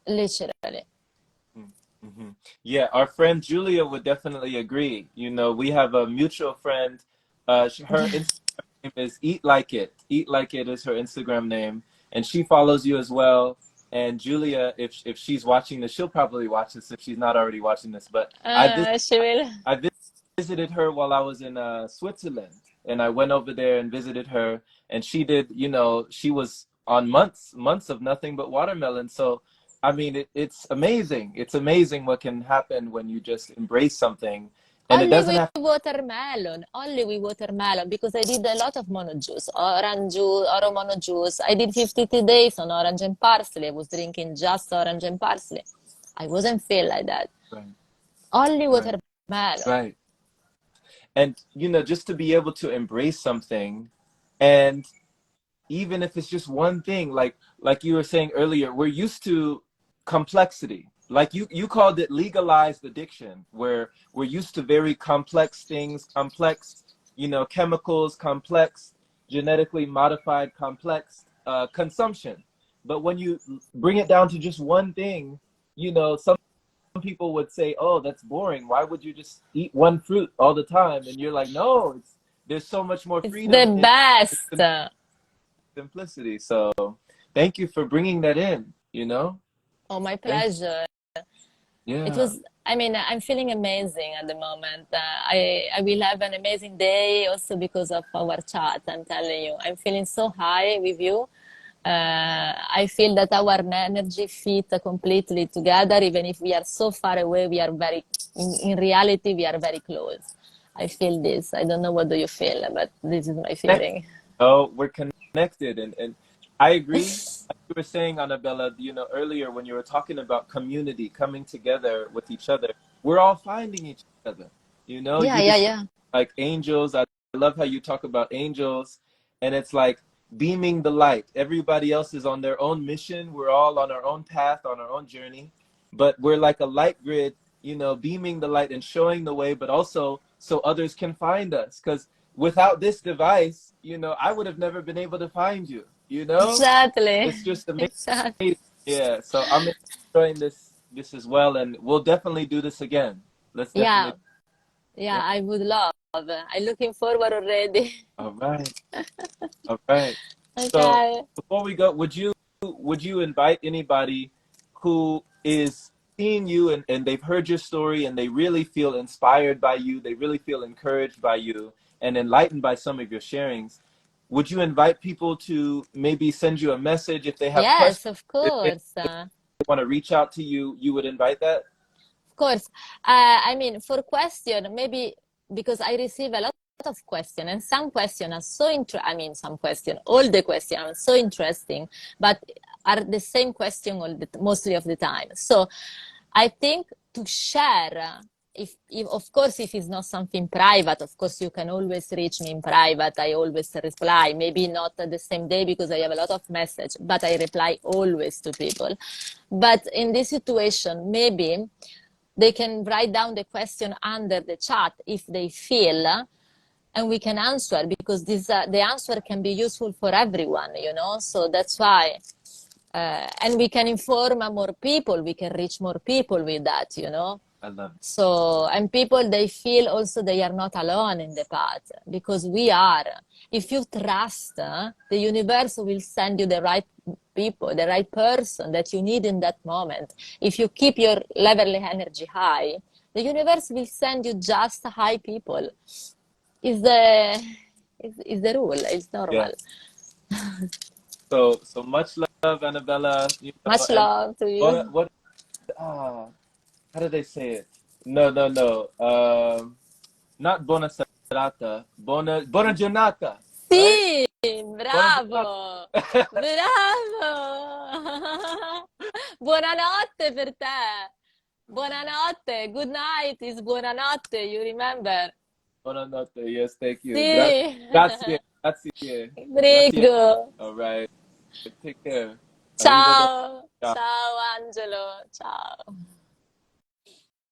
literally. Mm-hmm. Yeah, our friend Julia would definitely agree. You know, we have a mutual friend. Her Instagram name is Eat Like It. Eat Like It is her Instagram name, and she follows you as well. And Julia, if she's watching this, she'll probably watch this if she's not already watching this. But She will. I visited her while I was in Switzerland, and I went over there and visited her, and she did, you know, she was on months of nothing but watermelon. So, I mean, it's amazing. It's amazing what can happen when you just embrace something, and it Only doesn't with have. watermelon, only with watermelon, because I did a lot of mono juice, orange juice, oro mono juice. I did 52 days on orange and parsley. I was drinking just orange and parsley. I wasn't feel like that. Right, Only right, watermelon. right. And you know, just to be able to embrace something, and even if it's just one thing, like you were saying earlier, we're used to complexity. Like you called it legalized addiction, where we're used to very complex things, complex, you know, chemicals, complex, genetically modified, complex consumption. But when you bring it down to just one thing, you know, some people would say, "Oh, that's boring. Why would you just eat one fruit all the time?" And you're like, "No, there's so much more It's freedom the in best. simplicity." So thank you for bringing that in, you know? Oh, my Thank pleasure. It Yeah. was, I mean, I'm feeling amazing at the moment. I will have an amazing day also because of our chat. I'm telling you, I'm feeling so high with you. I feel that our energy fit completely together, even if we are so far away, we are very, in reality, we are very close. I feel this. I don't know what do you feel, but this is my Connect- feeling. Oh, we're connected. And I agree. Like you were saying, Annabella, you know, earlier when you were talking about community coming together with each other, we're all finding each other. You know, Yeah, you yeah, describe yeah. like angels. I love how you talk about angels. And it's like beaming the light. Everybody else is on their own mission. We're all on our own path, on our own journey. But we're like a light grid, you know, beaming the light and showing the way, but also so others can find us. Because without this device, you know, I would have never been able to find you, you know? Exactly. It's just Exactly. amazing. Yeah. So I'm enjoying this as well, and we'll definitely do this again. Let's Yeah, definitely. yeah, Yeah. I would love. I'm looking forward already. All right. All right. So Okay. before we go, would you invite anybody who is seeing you and they've heard your story and they really feel inspired by you, they really feel encouraged by you and enlightened by some of your sharings? Would you invite people to maybe send you a message if they have questions, Yes, of if they course. want to reach out to you, you would invite that? Of course. I mean, for question, maybe because I receive a lot of questions, and some questions are so I mean, some question, all the questions are so interesting, but are the same question mostly of the time. So I think to share, if of course, if it's not something private, of course, you can always reach me in private. I always reply, maybe not the same day because I have a lot of message, but I reply always to people. But in this situation, maybe they can write down the question under the chat if they feel, and we can answer because the answer can be useful for everyone, you know. So that's why, and we can inform more people. We can reach more people with that, you know. I love it. So, and people, they feel also they are not alone in the path because we are. If you trust, the universe will send you the right people, the right person that you need in that moment. If you keep your level energy high, the universe will send you just high people. Is the is the rule. It's Yeah. normal. So much love, Annabella, you know, Much and love to what you. what ah how do they say it? No, no, no. Not buona serata, buona giornata, right? Sì, Buona giornata. bravo, bravo. Buonanotte per te. Buonanotte. Good night is buonanotte. You remember? Buonanotte. Yes, thank you. Sì, Grazie, grazie, grazie. prego. All right. Take care. Arrivederci. Ciao, Ciao. ciao Angelo, ciao.